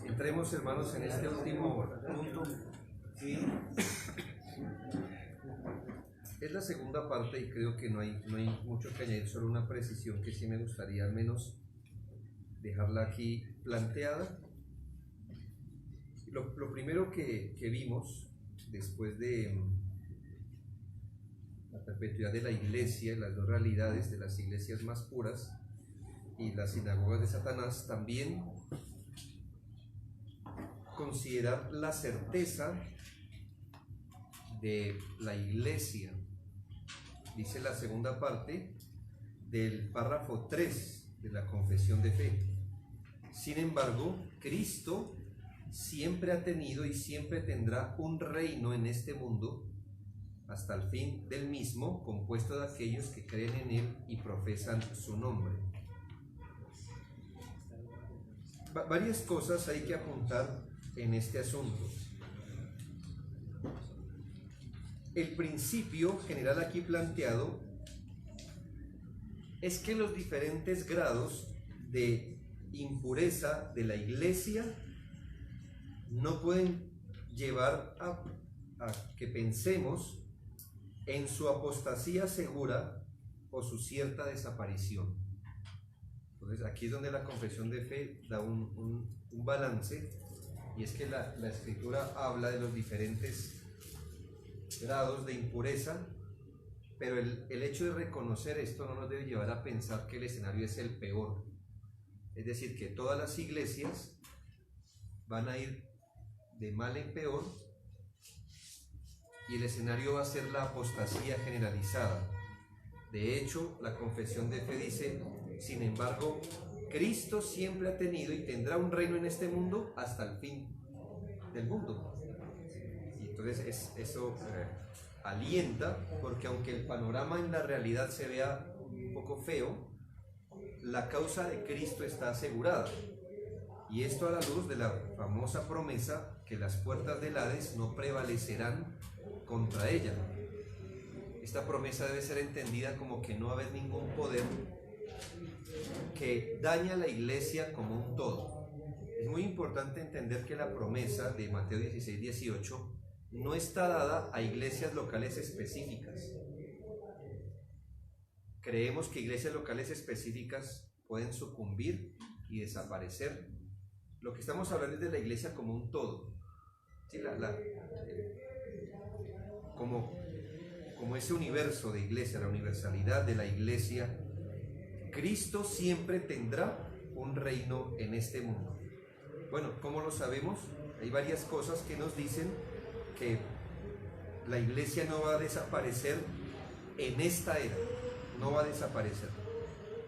Entremos, hermanos, en este último punto, y es la segunda parte, y creo que no hay mucho que añadir, solo una precisión que sí me gustaría al menos dejarla aquí planteada. Lo primero que vimos después de la perpetuidad de la iglesia, las dos realidades de las iglesias más puras y las sinagogas de Satanás, también considerar la certeza de la iglesia. Dice la segunda parte del párrafo 3 de la confesión de fe: sin embargo, Cristo siempre ha tenido y siempre tendrá un reino en este mundo hasta el fin del mismo, compuesto de aquellos que creen en Él y profesan su nombre. Varias cosas hay que apuntar en este asunto. El principio general aquí planteado es que los diferentes grados de impureza de la iglesia no pueden llevar a que pensemos en su apostasía segura o su cierta desaparición. Entonces aquí es donde la confesión de fe da un balance, y es que la escritura habla de los diferentes grados de impureza, pero el hecho de reconocer esto no nos debe llevar a pensar que el escenario es el peor. Es decir, que todas las iglesias van a ir de mal en peor y el escenario va a ser la apostasía generalizada. De hecho, la confesión de fe dice: sin embargo, Cristo siempre ha tenido y tendrá un reino en este mundo hasta el fin del mundo. Y entonces eso alienta, porque aunque el panorama en la realidad se vea un poco feo, la causa de Cristo está asegurada. Y esto a la luz de la famosa promesa que las puertas del Hades no prevalecerán contra ella. Esta promesa debe ser entendida como que no va a haber ningún poder que dañe a la iglesia como un todo. Es muy importante entender que la promesa de Mateo 16-18 no está dada a iglesias locales específicas. Creemos que iglesias locales específicas pueden sucumbir y desaparecer. Lo que estamos hablando es de la iglesia como un todo. ¿Sí? Como ese universo de iglesia, la universalidad de la iglesia. Cristo siempre tendrá un reino en este mundo. Bueno, ¿cómo lo sabemos? Hay varias cosas que nos dicen que la iglesia no va a desaparecer en esta era, no va a desaparecer.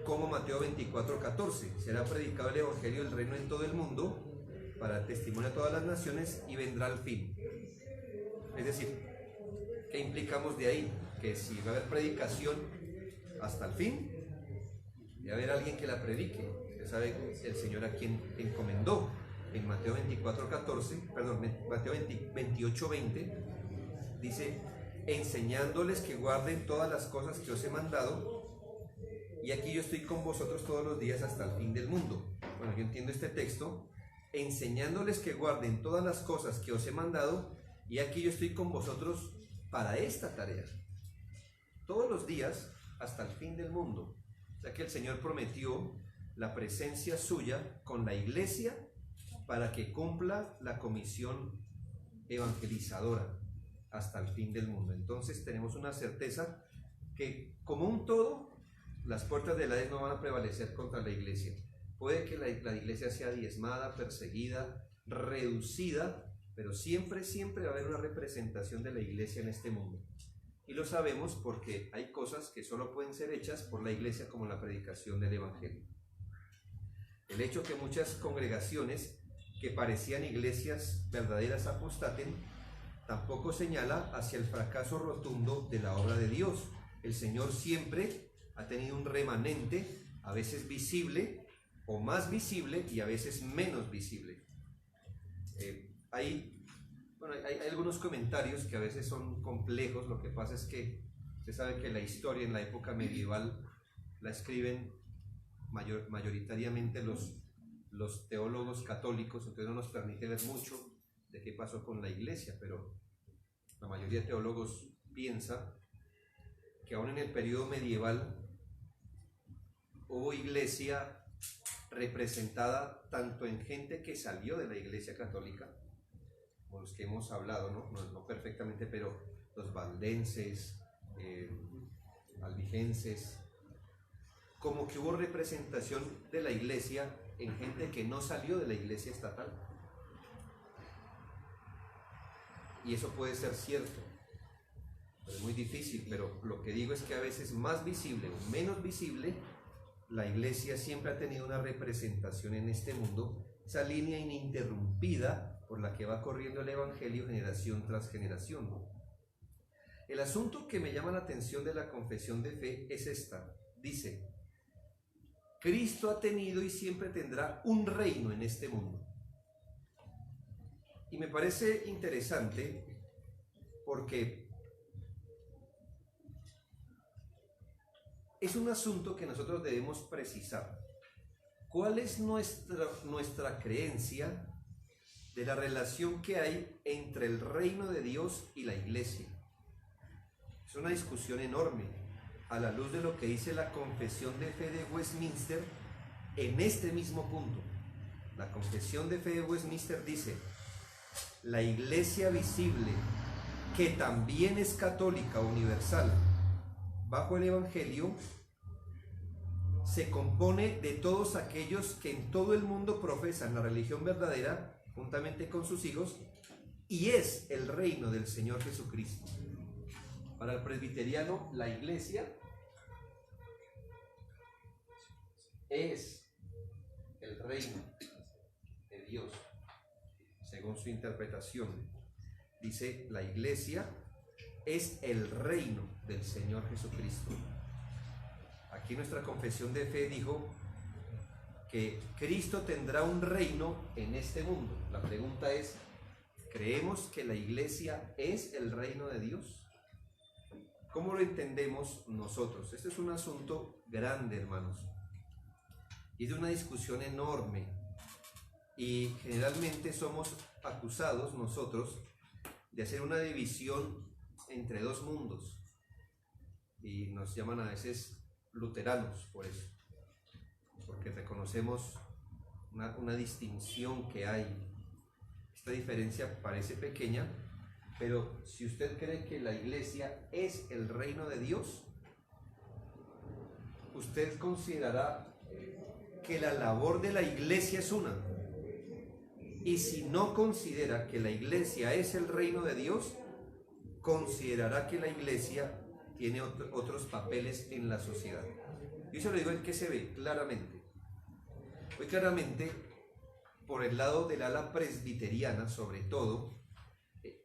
Como Mateo 24:14, será predicado el evangelio del reino en todo el mundo para testimonio a todas las naciones y vendrá el fin. Es decir, ¿qué implicamos de ahí? Que si va a haber predicación hasta el fin, debe haber alguien que la predique. Usted sabe el Señor a quien encomendó en Mateo 28:20, dice: enseñándoles que guarden todas las cosas que os he mandado, y aquí yo estoy con vosotros todos los días hasta el fin del mundo. Bueno, yo entiendo este texto: enseñándoles que guarden todas las cosas que os he mandado, y aquí yo estoy con vosotros para esta tarea, todos los días hasta el fin del mundo. O sea que el Señor prometió la presencia suya con la iglesia para que cumpla la comisión evangelizadora hasta el fin del mundo. Entonces tenemos una certeza que como un todo, las puertas del Hades no van a prevalecer contra la iglesia. Puede que la iglesia sea diezmada, perseguida, reducida, pero siempre va a haber una representación de la iglesia en este mundo. Y lo sabemos porque hay cosas que solo pueden ser hechas por la iglesia, como la predicación del evangelio. El hecho que muchas congregaciones que parecían iglesias verdaderas apostaten tampoco señala hacia el fracaso rotundo de la obra de Dios. El Señor siempre ha tenido un remanente, a veces visible o más visible y a veces menos visible. Hay algunos comentarios que a veces son complejos. Lo que pasa es que usted sabe que la historia en la época medieval la escriben mayoritariamente los los teólogos católicos, entonces no nos permite ver mucho de qué pasó con la iglesia, pero la mayoría de teólogos piensa que aún en el periodo medieval hubo iglesia representada tanto en gente que salió de la iglesia católica, como los que hemos hablado, no perfectamente, pero los valdenses, albigenses, como que hubo representación de la iglesia en gente que no salió de la iglesia estatal. Y eso puede ser cierto, pero es muy difícil, pero lo que digo es que a veces más visible o menos visible, la iglesia siempre ha tenido una representación en este mundo, esa línea ininterrumpida por la que va corriendo el evangelio generación tras generación. El asunto que me llama la atención de la confesión de fe es esta. Dice: Cristo ha tenido y siempre tendrá un reino en este mundo. Y me parece interesante porque es un asunto que nosotros debemos precisar. ¿Cuál es nuestra creencia de la relación que hay entre el reino de Dios y la iglesia? Es una discusión enorme a la luz de lo que dice la Confesión de Fe de Westminster en este mismo punto. La Confesión de Fe de Westminster dice: la iglesia visible, que también es católica universal, bajo el Evangelio, se compone de todos aquellos que en todo el mundo profesan la religión verdadera, juntamente con sus hijos, y es el reino del Señor Jesucristo. Para el presbiteriano, la iglesia es el reino de Dios, según su interpretación. Dice: la iglesia es el reino del Señor Jesucristo. Aquí nuestra confesión de fe dijo que Cristo tendrá un reino en este mundo. La pregunta es: ¿creemos que la iglesia es el reino de Dios? ¿Cómo lo entendemos nosotros? Este es un asunto grande, hermanos, y de una discusión enorme, y generalmente somos acusados nosotros de hacer una división entre dos mundos, y nos llaman a veces luteranos por eso, porque reconocemos una distinción que hay. Esta diferencia parece pequeña, pero si usted cree que la iglesia es el reino de Dios, usted considerará que la labor de la iglesia es una. Y si no considera que la iglesia es el reino de Dios, considerará que la iglesia tiene otros papeles en la sociedad. Y eso lo digo en que se ve claramente. Muy claramente, por el lado del ala presbiteriana, sobre todo,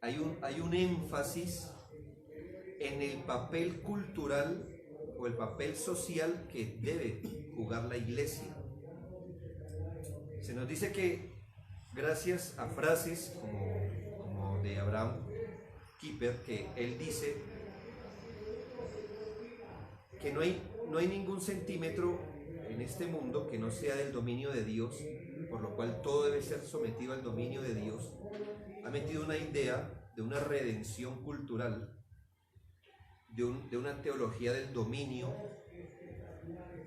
hay un énfasis en el papel cultural o el papel social que debe jugar la iglesia. Se nos dice que gracias a frases como de Abraham Kuyper, que él dice que no hay ningún centímetro en este mundo que no sea del dominio de Dios, por lo cual todo debe ser sometido al dominio de Dios. Ha metido una idea de una redención cultural, de una teología del dominio,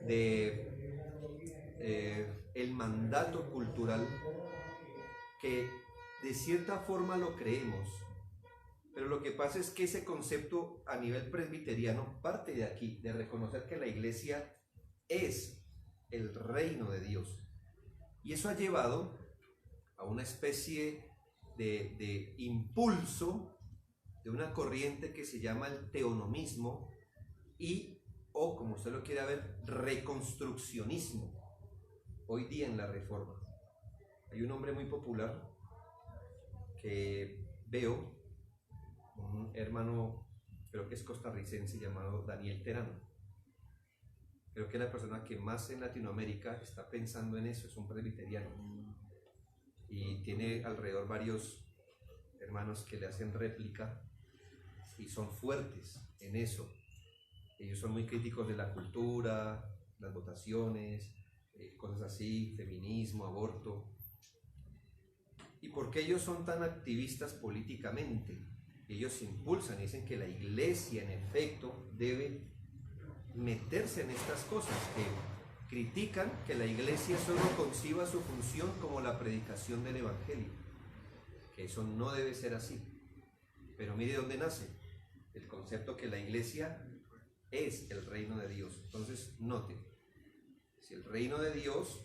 de el mandato cultural, que de cierta forma lo creemos, pero lo que pasa es que ese concepto a nivel presbiteriano parte de aquí, de reconocer que la iglesia es el reino de Dios, y eso ha llevado a una especie de impulso de una corriente que se llama el teonomismo o como usted lo quiera ver, reconstruccionismo, hoy día en la Reforma. Hay un hombre muy popular que veo, un hermano, creo que es costarricense, llamado Daniel Terán. Creo que es la persona que más en Latinoamérica está pensando en eso, es un presbiteriano. Y tiene alrededor varios hermanos que le hacen réplica y son fuertes en eso. Ellos son muy críticos de la cultura, las votaciones, cosas así, feminismo, aborto. ¿Y por qué ellos son tan activistas políticamente? Ellos impulsan y dicen que la iglesia en efecto debe meterse en estas cosas, que critican que la iglesia solo conciba su función como la predicación del evangelio, que eso no debe ser así. Pero mire dónde nace el concepto que la iglesia es el reino de Dios. Entonces note, si el reino de Dios,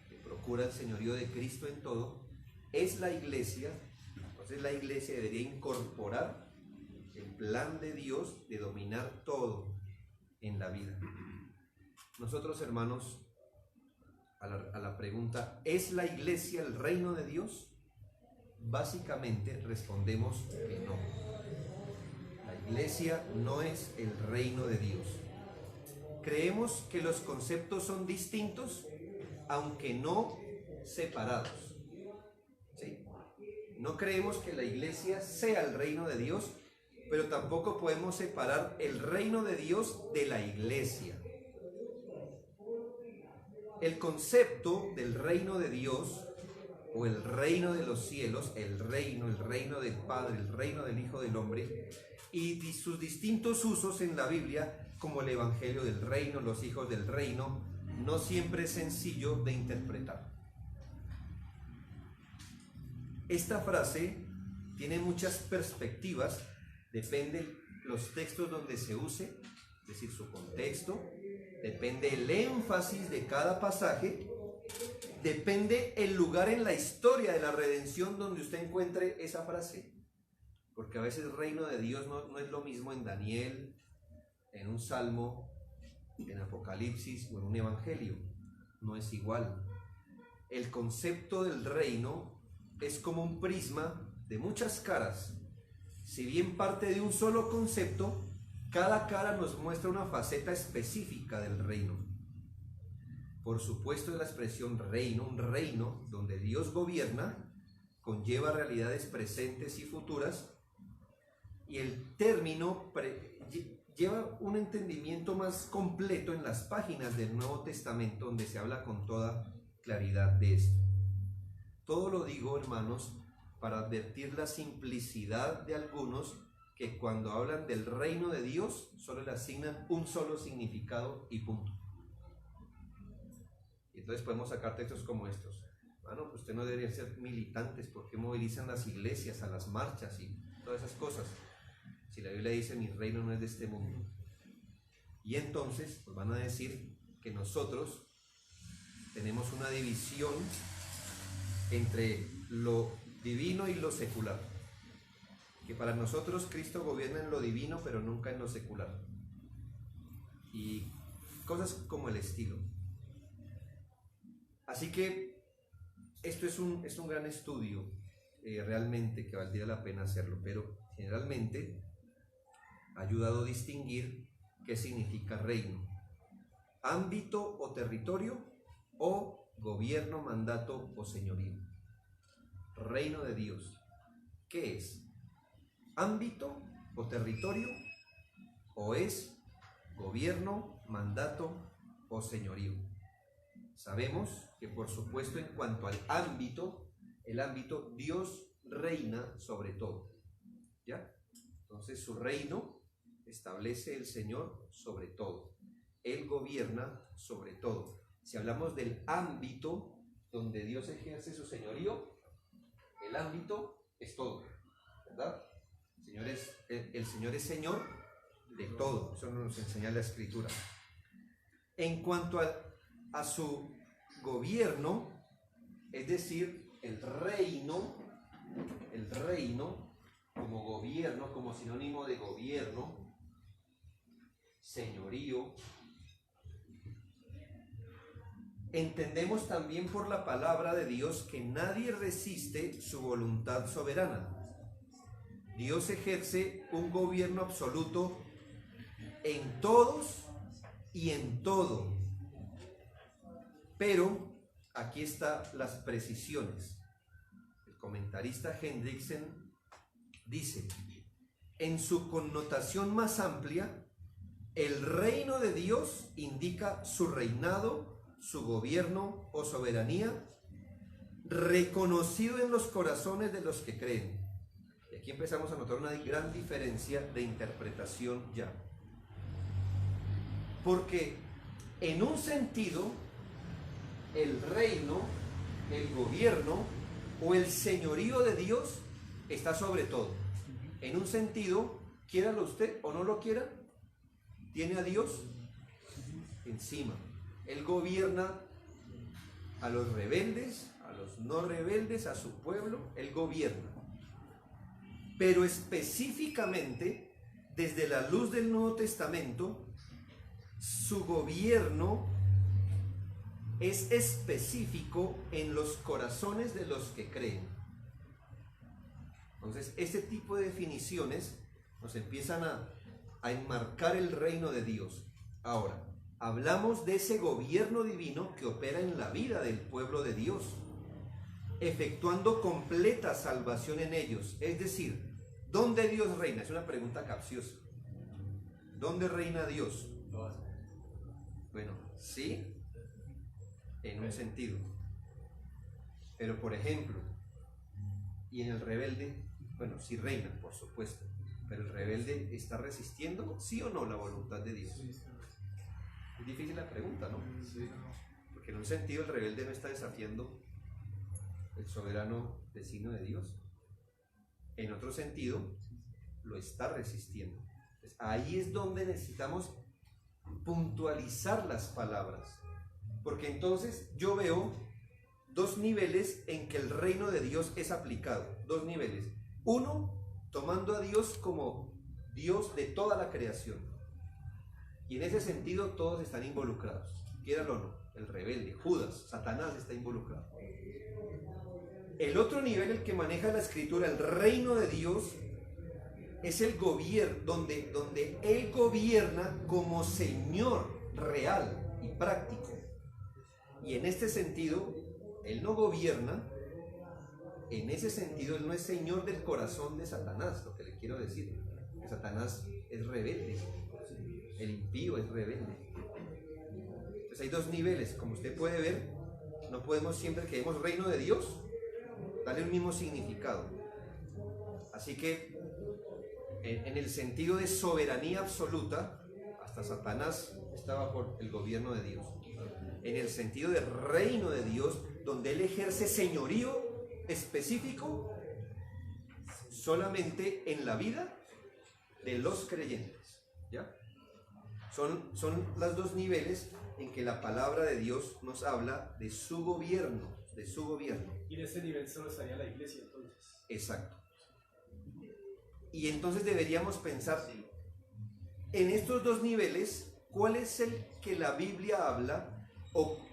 que procura el señorío de Cristo en todo, es la iglesia, entonces la iglesia debería incorporar el plan de Dios de dominar todo en la vida. Nosotros, hermanos, a la pregunta, ¿es la iglesia el reino de Dios? Básicamente respondemos que no. La iglesia no es el reino de Dios. Creemos que los conceptos son distintos, aunque no separados. ¿Sí? No creemos que la iglesia sea el reino de Dios, pero tampoco podemos separar el reino de Dios de la iglesia. El concepto del reino de Dios o el reino de los cielos, el reino del Padre, el reino del Hijo del Hombre, y sus distintos usos en la Biblia, como el Evangelio del Reino, los hijos del reino, no siempre es sencillo de interpretar. Esta frase tiene muchas perspectivas, depende los textos donde se use, es decir, su contexto, depende el énfasis de cada pasaje, depende el lugar en la historia de la redención donde usted encuentre esa frase, porque a veces el reino de Dios no es lo mismo en Daniel, en un salmo, en Apocalipsis o en un evangelio, no es igual. El concepto del reino es como un prisma de muchas caras. Si bien parte de un solo concepto, cada cara nos muestra una faceta específica del reino. Por supuesto, la expresión reino, un reino donde Dios gobierna, conlleva realidades presentes y futuras, y el término lleva un entendimiento más completo en las páginas del Nuevo Testamento, donde se habla con toda claridad de esto. Todo lo digo, hermanos, para advertir la simplicidad de algunos que cuando hablan del reino de Dios solo le asignan un solo significado y punto. Y entonces podemos sacar textos como estos. Bueno, pues usted no debería ser militantes, porque movilizan las iglesias a las marchas y todas esas cosas. Si la Biblia dice mi reino no es de este mundo. Y entonces pues van a decir que nosotros tenemos una división entre lo divino y lo secular. Que para nosotros Cristo gobierna en lo divino, pero nunca en lo secular. Y cosas como el estilo. Así que esto es un gran estudio, realmente, que valdría la pena hacerlo, pero generalmente ha ayudado a distinguir qué significa reino. Ámbito o territorio, o gobierno, mandato o señorío. Reino de Dios. ¿Qué es? ¿Ámbito o territorio? ¿O es gobierno, mandato o señorío? Sabemos que, por supuesto, en cuanto al ámbito, el ámbito, Dios reina sobre todo. ¿Ya? Entonces su reino establece el Señor sobre todo. Él gobierna sobre todo. Si hablamos del ámbito donde Dios ejerce su señorío, el ámbito es todo, ¿verdad? El Señor es Señor de todo. Eso nos enseña la Escritura. En cuanto a su gobierno, es decir, el reino como gobierno, como sinónimo de gobierno, señorío, entendemos también por la palabra de Dios que nadie resiste su voluntad soberana. Dios ejerce un gobierno absoluto en todos y en todo. Pero aquí están las precisiones. El comentarista Hendriksen dice: en su connotación más amplia, el reino de Dios indica su reinado su gobierno o soberanía, reconocido en los corazones de los que creen. Y aquí empezamos a notar una gran diferencia de interpretación ya. Porque en un sentido, el reino, el gobierno o el señorío de Dios está sobre todo. En un sentido, quiéralo usted o no lo quiera, tiene a Dios encima. Él gobierna a los rebeldes, a los no rebeldes, a su pueblo, Él gobierna. Pero específicamente, desde la luz del Nuevo Testamento, su gobierno es específico en los corazones de los que creen. Entonces, este tipo de definiciones nos empiezan a enmarcar el reino de Dios. Ahora, hablamos de ese gobierno divino que opera en la vida del pueblo de Dios, efectuando completa salvación en ellos. Es decir, ¿dónde Dios reina? Es una pregunta capciosa. ¿Dónde reina Dios? Bueno, sí, en un sentido. Pero por ejemplo, y en el rebelde, bueno, sí reina, por supuesto, pero el rebelde está resistiendo, ¿sí o no, la voluntad de Dios? Es difícil la pregunta, ¿no? Porque en un sentido el rebelde no está desafiando el soberano designio de Dios. En otro sentido, lo está resistiendo. Entonces, ahí es donde necesitamos puntualizar las palabras, porque entonces yo veo dos niveles en que el reino de Dios es aplicado. Dos niveles. Uno, tomando a Dios como Dios de toda la creación. Y en ese sentido todos están involucrados. Quiéralo o no. El rebelde, Judas, Satanás está involucrado. El otro nivel, el que maneja la escritura, el reino de Dios, es el gobierno, donde Él gobierna como Señor real y práctico. Y en este sentido, Él no gobierna, en ese sentido, Él no es Señor del corazón de Satanás, lo que le quiero decir. Que Satanás es rebelde, el impío es rebelde. Entonces hay dos niveles, como usted puede ver, no podemos siempre que vemos reino de Dios, darle el mismo significado. Así que, en el sentido de soberanía absoluta, hasta Satanás está bajo el gobierno de Dios. En el sentido de reino de Dios, donde Él ejerce señorío específico solamente en la vida de los creyentes. ¿Ya? Son los dos niveles en que la palabra de Dios nos habla de su gobierno, de su gobierno. Y en este nivel solo estaría la iglesia entonces. Exacto. Y entonces deberíamos pensar en estos dos niveles, ¿cuál es el que la Biblia habla? O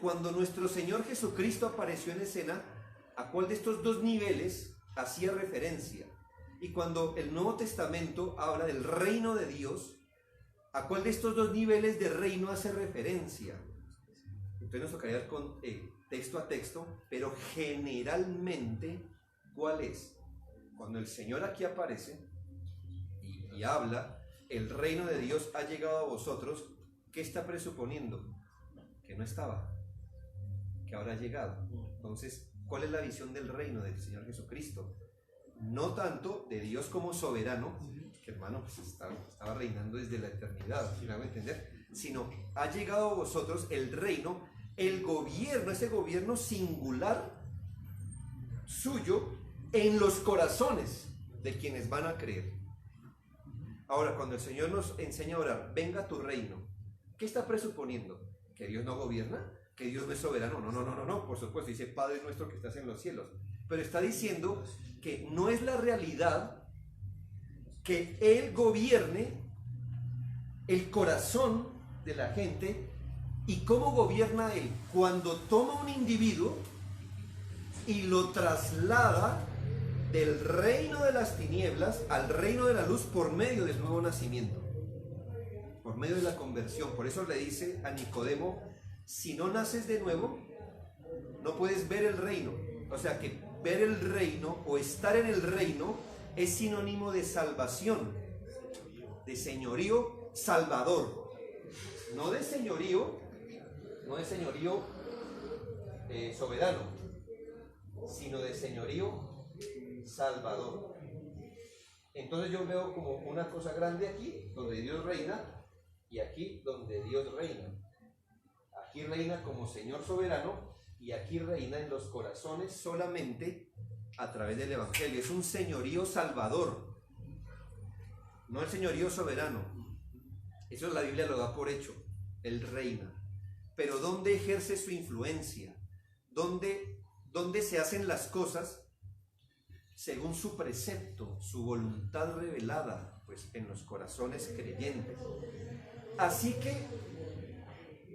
cuando nuestro Señor Jesucristo apareció en escena, ¿a cuál de estos dos niveles hacía referencia? Y cuando el Nuevo Testamento habla del reino de Dios, ¿a cuál de estos dos niveles de reino hace referencia? Entonces nos tocaría ver con texto a texto, pero generalmente, ¿cuál es? Cuando el Señor aquí aparece y habla, el reino de Dios ha llegado a vosotros, ¿qué está presuponiendo? Que no estaba, que ahora ha llegado. Entonces, ¿cuál es la visión del reino del Señor Jesucristo? No tanto de Dios como soberano, que hermano, pues estaba reinando desde la eternidad, si me hago entender, sino ha llegado a vosotros el reino, el gobierno, ese gobierno singular suyo en los corazones de quienes van a creer. Ahora, cuando el Señor nos enseña a orar, venga tu reino, ¿qué está presuponiendo? ¿Que Dios no gobierna? ¿Que Dios no es soberano? No, por supuesto, dice Padre nuestro que estás en los cielos, pero está diciendo que no es la realidad que Él gobierne el corazón de la gente. ¿Y cómo gobierna Él? Cuando toma un individuo y lo traslada del reino de las tinieblas al reino de la luz por medio del nuevo nacimiento, por medio de la conversión. Por eso le dice a Nicodemo, si no naces de nuevo, no puedes ver el reino. O sea que ver el reino o estar en el reino es sinónimo de salvación, de señorío salvador, no de señorío no de señorío soberano, sino de señorío salvador. Entonces yo veo como una cosa grande aquí, donde Dios reina, y aquí donde Dios reina. Aquí reina como Señor soberano, y aquí reina en los corazones solamente a través del Evangelio. Es un señorío salvador, no el señorío soberano. Eso la Biblia lo da por hecho. Él reina. Pero ¿dónde ejerce su influencia? ¿Dónde se hacen las cosas según su precepto, su voluntad revelada? Pues en los corazones creyentes. Así que,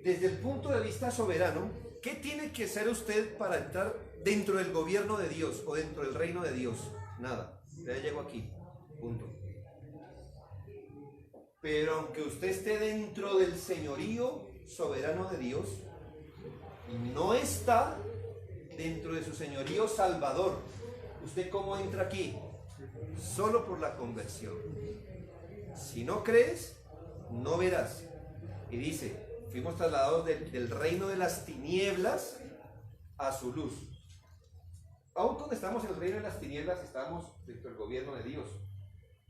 desde el punto de vista soberano, ¿qué tiene que hacer usted para entrar dentro del gobierno de Dios o dentro del reino de Dios? Nada. Ya llego aquí. Punto. Pero aunque usted esté dentro del señorío soberano de Dios, no está dentro de su señorío salvador. ¿Usted cómo entra aquí? Solo por la conversión. Si no crees, no verás. Y dice, fuimos trasladados del reino de las tinieblas a su luz. Aún cuando estamos en el reino de las tinieblas, estamos dentro del gobierno de Dios.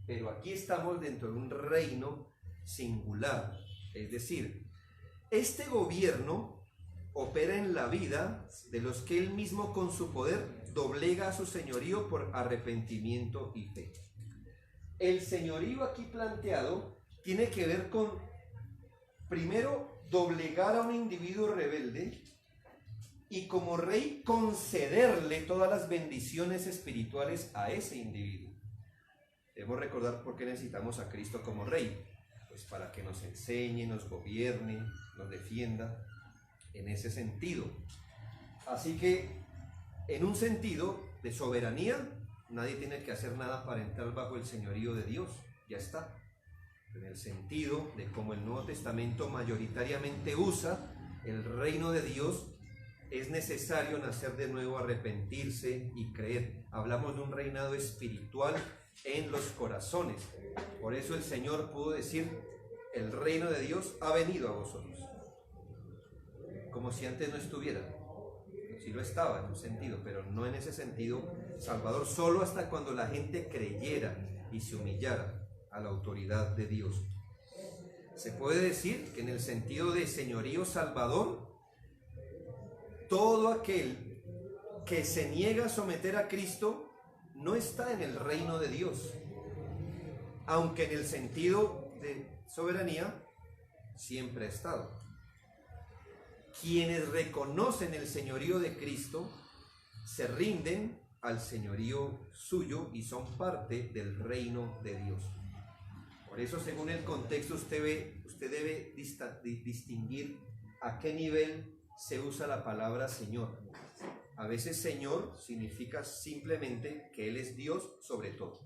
Pero aquí estamos dentro de un reino singular. Es decir, este gobierno opera en la vida de los que Él mismo con su poder doblega a su señorío por arrepentimiento y fe. El señorío aquí planteado tiene que ver con, primero, doblegar a un individuo rebelde y como rey concederle todas las bendiciones espirituales a ese individuo. Debemos recordar por qué necesitamos a Cristo como rey, pues para que nos enseñe, nos gobierne, nos defienda en ese sentido. Así que en un sentido de soberanía, nadie tiene que hacer nada para entrar bajo el señorío de Dios, ya está. En el sentido de cómo el Nuevo Testamento mayoritariamente usa el reino de Dios, es necesario nacer de nuevo, arrepentirse y creer. Hablamos de un reinado espiritual en los corazones. Por eso el Señor pudo decir, el reino de Dios ha venido a vosotros. Como si antes no estuviera. Sí lo estaba en un sentido, pero no en ese sentido salvador, solo hasta cuando la gente creyera y se humillara a la autoridad de Dios. Se puede decir que en el sentido de señorío salvador, todo aquel que se niega a someter a Cristo no está en el reino de Dios, aunque en el sentido de soberanía siempre ha estado. Quienes reconocen el señorío de Cristo se rinden al señorío suyo y son parte del reino de Dios. Por eso, según el contexto, usted debe distinguir a qué nivel se usa la palabra Señor. A veces Señor significa simplemente que Él es Dios sobre todo.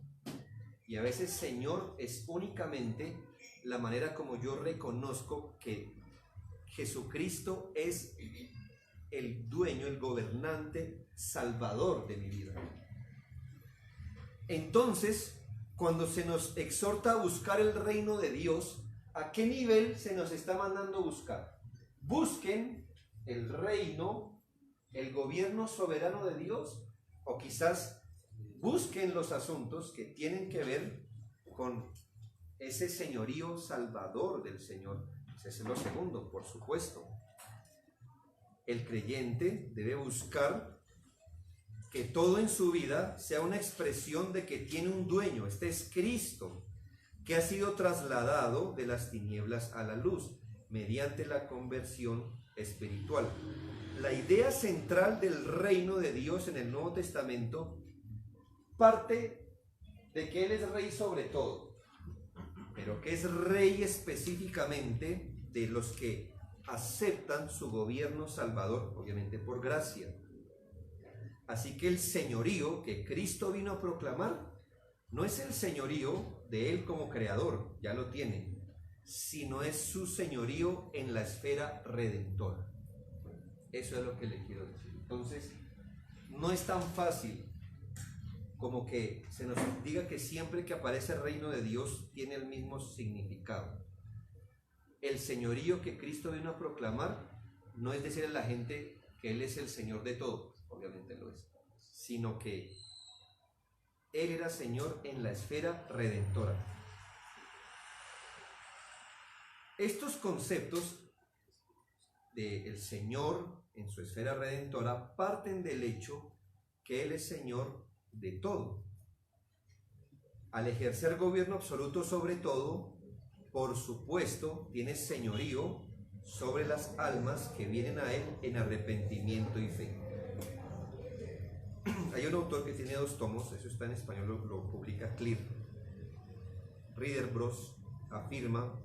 Y a veces Señor es únicamente la manera como yo reconozco que Jesucristo es el dueño, el gobernante, salvador de mi vida. Entonces, cuando se nos exhorta a buscar el reino de Dios, ¿a qué nivel se nos está mandando a buscar? Busquen el reino, el gobierno soberano de Dios, o quizás busquen los asuntos que tienen que ver con ese señorío salvador del Señor. Ese es lo segundo, por supuesto. El creyente debe buscar que todo en su vida sea una expresión de que tiene un dueño. Este es Cristo, que ha sido trasladado de las tinieblas a la luz mediante la conversión espiritual. La idea central del reino de Dios en el Nuevo Testamento parte de que Él es rey sobre todo, pero que es rey específicamente de los que aceptan su gobierno salvador, obviamente por gracia. Así que el señorío que Cristo vino a proclamar no es el señorío de Él como creador, ya lo tiene, sino es su señorío en la esfera redentora. Eso es lo que le quiero decir. Entonces, no es tan fácil como que se nos diga que siempre que aparece el reino de Dios tiene el mismo significado. El señorío que Cristo vino a proclamar no es decirle a la gente que Él es el Señor de todo, obviamente lo es, sino que Él era Señor en la esfera redentora. Estos conceptos del Señor en su esfera redentora parten del hecho que Él es Señor de todo. Al ejercer gobierno absoluto sobre todo, por supuesto, tiene señorío sobre las almas que vienen a Él en arrepentimiento y fe. Hay un autor que tiene 2 tomos, eso está en español, lo publica Clear. Ridderbos afirma: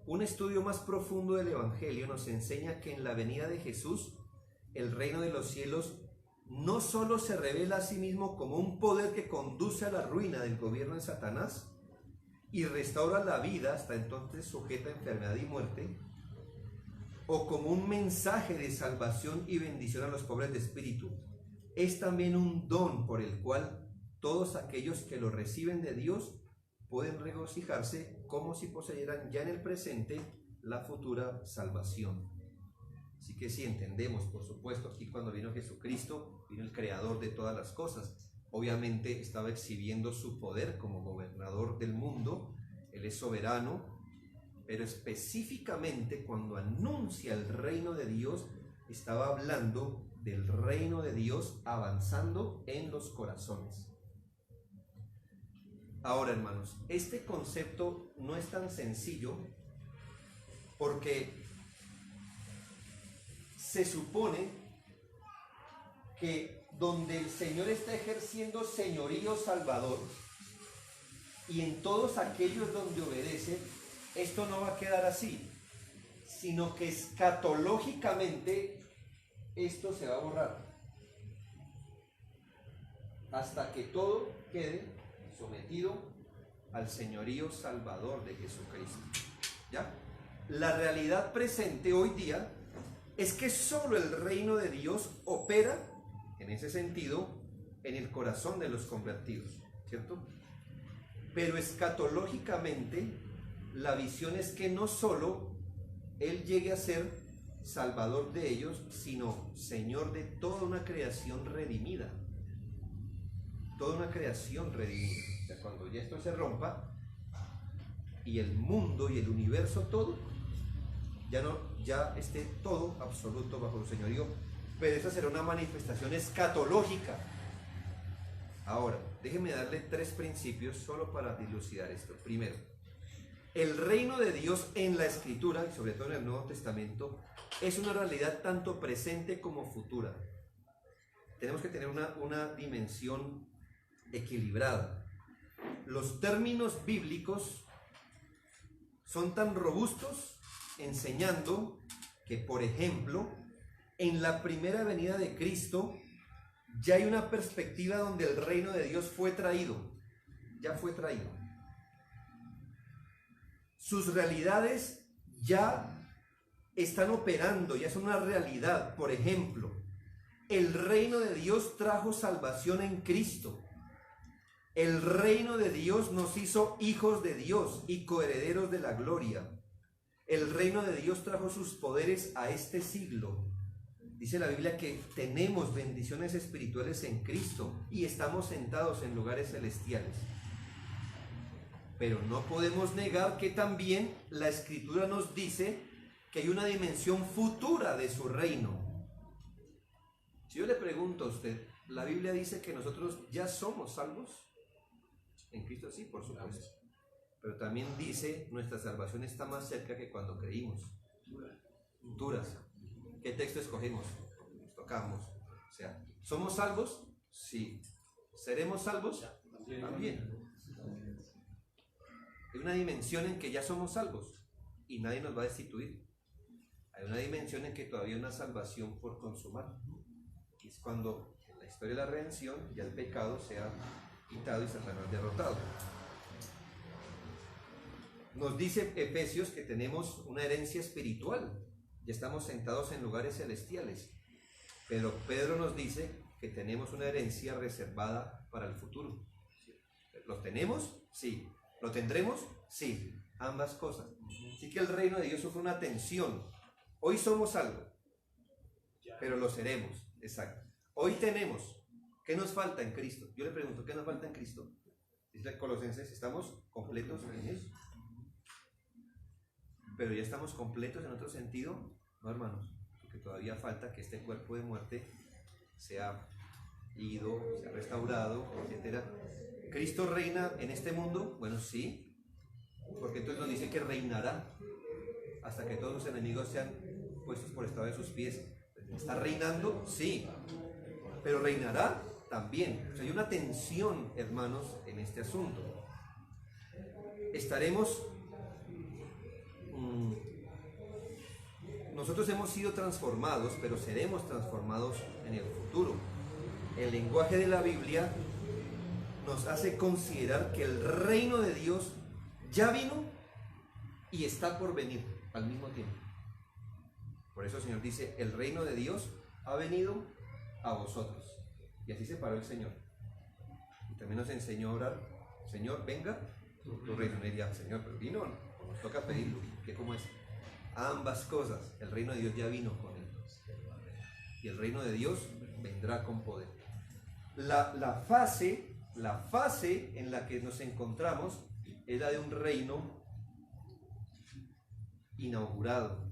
un estudio más profundo del Evangelio nos enseña que en la venida de Jesús, el reino de los cielos no solo se revela a sí mismo como un poder que conduce a la ruina del gobierno de Satanás y restaura la vida hasta entonces sujeta a enfermedad y muerte, o como un mensaje de salvación y bendición a los pobres de espíritu. Es también un don por el cual todos aquellos que lo reciben de Dios pueden regocijarse como si poseyeran ya en el presente la futura salvación. Así que sí, entendemos, por supuesto, aquí cuando vino Jesucristo, vino el creador de todas las cosas. Obviamente estaba exhibiendo su poder como gobernador del mundo, Él es soberano, pero específicamente cuando anuncia el reino de Dios, estaba hablando del reino de Dios avanzando en los corazones. Ahora, hermanos, este concepto no es tan sencillo porque se supone que donde el Señor está ejerciendo señorío salvador y en todos aquellos donde obedece, esto no va a quedar así, sino que escatológicamente esto se va a borrar hasta que todo quede sometido al señorío salvador de Jesucristo. ¿Ya? La realidad presente hoy día es que solo el reino de Dios opera, en ese sentido, en el corazón de los convertidos, ¿cierto? Pero escatológicamente, la visión es que no solo Él llegue a ser salvador de ellos, sino Señor de toda una creación redimida. Toda una creación redimida. O sea, cuando ya esto se rompa, y el mundo y el universo todo, ya esté todo absoluto bajo su señorío, pero esa será una manifestación escatológica. Ahora, déjenme darle 3 principios solo para dilucidar esto. Primero, el reino de Dios en la Escritura, y sobre todo en el Nuevo Testamento, es una realidad tanto presente como futura. Tenemos que tener una dimensión equilibrada. Los términos bíblicos son tan robustos enseñando que, por ejemplo, en la primera venida de Cristo ya hay una perspectiva donde el reino de Dios fue traído, ya fue traído. Sus realidades ya están operando, ya son una realidad. Por ejemplo, el reino de Dios trajo salvación en Cristo. El reino de Dios nos hizo hijos de Dios y coherederos de la gloria. El reino de Dios trajo sus poderes a este siglo. Dice la Biblia que tenemos bendiciones espirituales en Cristo y estamos sentados en lugares celestiales. Pero no podemos negar que también la Escritura nos dice que hay una dimensión futura de su reino. Si yo le pregunto a usted, ¿la Biblia dice que nosotros ya somos salvos? En Cristo sí, por supuesto. Pero también dice, nuestra salvación está más cerca que cuando creímos. Duras. ¿Qué texto escogemos? Nos tocamos. O sea, ¿somos salvos? Sí. ¿Seremos salvos? También. Hay una dimensión en que ya somos salvos y nadie nos va a destituir. Hay una dimensión en que todavía hay una salvación por consumar. Y es cuando en la historia de la redención ya el pecado se ha quitado y Satanás derrotado. Nos dice Efesios que tenemos una herencia espiritual. Ya estamos sentados en lugares celestiales. Pero Pedro nos dice que tenemos una herencia reservada para el futuro. ¿Lo tenemos? Sí. ¿Lo tendremos? Sí. Ambas cosas. Así que el reino de Dios sufre una tensión. Hoy somos algo. pero lo seremos, exacto. Hoy tenemos, ¿qué nos falta en Cristo? Yo le pregunto, ¿qué nos falta en Cristo? Dice Colosenses, ¿estamos completos en eso? Pero ya estamos completos en otro sentido, no, hermanos, porque todavía falta que este cuerpo de muerte sea ido, sea restaurado, etc. ¿Cristo reina en este mundo? Bueno, sí, porque entonces nos dice que reinará hasta que todos los enemigos sean puestos por estado de sus pies. ¿Está reinando? Sí, pero reinará también. O sea, hay una tensión, hermanos, en este asunto. Estaremos... nosotros hemos sido transformados, pero seremos transformados en el futuro. El lenguaje de la Biblia nos hace considerar que el reino de Dios ya vino y está por venir al mismo tiempo. Por eso el Señor dice, el reino de Dios ha venido a vosotros. Y así se paró el Señor. Y también nos enseñó a orar, Señor, venga tu reino. Y diría, Señor, pero vino, nos toca pedirlo. ¿Qué cómo es? Ambas cosas. El reino de Dios ya vino con él. Y el reino de Dios vendrá con poder. La fase en la que nos encontramos es la de un reino inaugurado.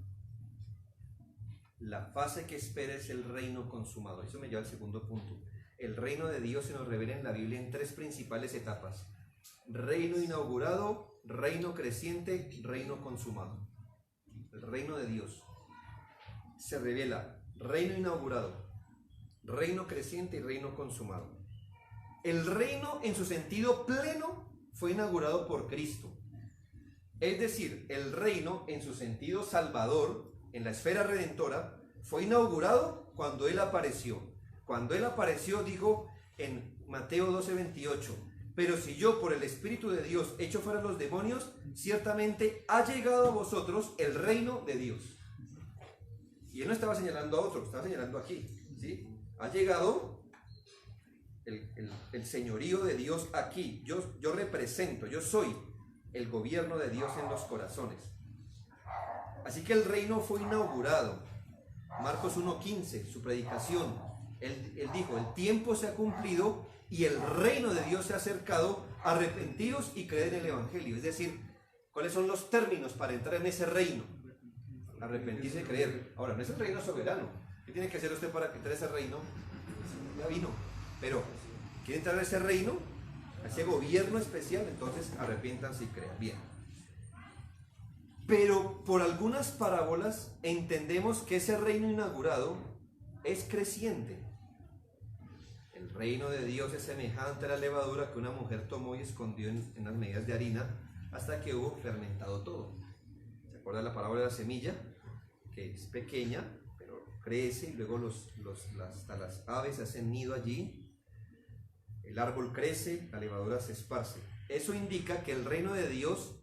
La fase que espera es el reino consumado. Eso me lleva al segundo punto. El reino de Dios se nos revela en la Biblia en tres principales etapas: reino inaugurado, reino creciente, reino consumado. El reino de Dios se revela reino inaugurado, reino creciente y reino consumado. El reino en su sentido pleno fue inaugurado por Cristo. Es decir, el reino en su sentido salvador, en la esfera redentora, fue inaugurado cuando Él apareció. Cuando Él apareció, dijo en Mateo 12:28, pero si yo por el Espíritu de Dios echo fuera los demonios, ciertamente ha llegado a vosotros el reino de Dios. Y Él no estaba señalando a otro, estaba señalando aquí, ¿sí? Ha llegado el señorío de Dios aquí. Yo represento, yo soy el gobierno de Dios en los corazones. Así que el reino fue inaugurado. Marcos 1:15, su predicación, él dijo, el tiempo se ha cumplido y el reino de Dios se ha acercado, arrepentidos y creed en el Evangelio. Es decir, ¿cuáles son los términos para entrar en ese reino? Arrepentirse y creer. Ahora, no es el reino soberano. ¿Qué tiene que hacer usted para entrar a ese reino? Ya vino. Pero, ¿quiere entrar a ese reino? A ese gobierno especial, entonces arrepiéntanse y crean. Bien. Pero por algunas parábolas entendemos que ese reino inaugurado es creciente. El reino de Dios es semejante a la levadura que una mujer tomó y escondió en las medidas de harina hasta que hubo fermentado todo. ¿Se acuerda la parábola de la semilla? Que es pequeña, pero crece y luego hasta las aves hacen nido allí. El árbol crece, la levadura se esparce. Eso indica que el reino de Dios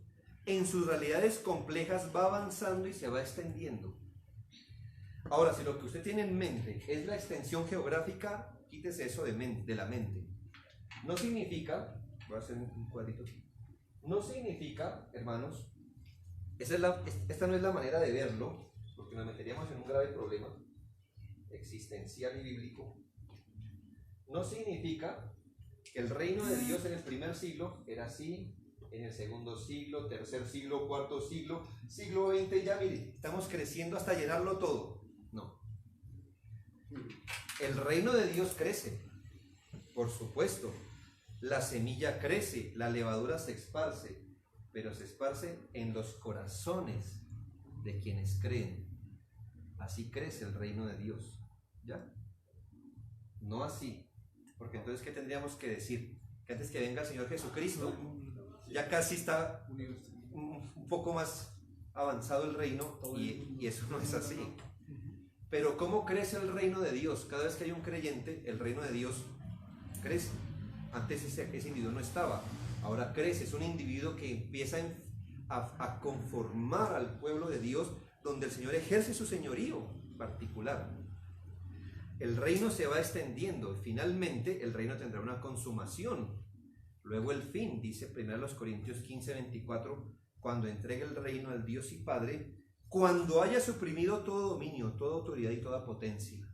en sus realidades complejas va avanzando y se va extendiendo. Ahora, si lo que usted tiene en mente es la extensión geográfica, quítese eso de la mente. No significa, voy a hacer un cuadrito aquí. No significa, hermanos, esta no es la manera de verlo, porque nos meteríamos en un grave problema existencial y bíblico. No significa que el reino de Dios en el primer siglo era así, en el segundo siglo, tercer siglo, cuarto siglo, siglo XX, ya mire, estamos creciendo hasta llenarlo todo. No. El reino de Dios crece, por supuesto. La semilla crece, la levadura se esparce, pero se esparce en los corazones de quienes creen. Así crece el reino de Dios. ¿Ya? No así. Porque entonces, ¿qué tendríamos que decir? Que antes que venga el Señor Jesucristo, ya casi está un poco más avanzado el reino, y eso no es así. Pero ¿cómo crece el reino de Dios? Cada vez que hay un creyente, el reino de Dios crece. Antes ese individuo no estaba, ahora crece. Es un individuo que empieza a conformar al pueblo de Dios, donde el Señor ejerce su señorío particular. El reino se va extendiendo. Finalmente el reino tendrá una consumación. Luego el fin, dice 1 Corintios 15:24, cuando entregue el reino al Dios y Padre, cuando haya suprimido todo dominio, toda autoridad y toda potencia.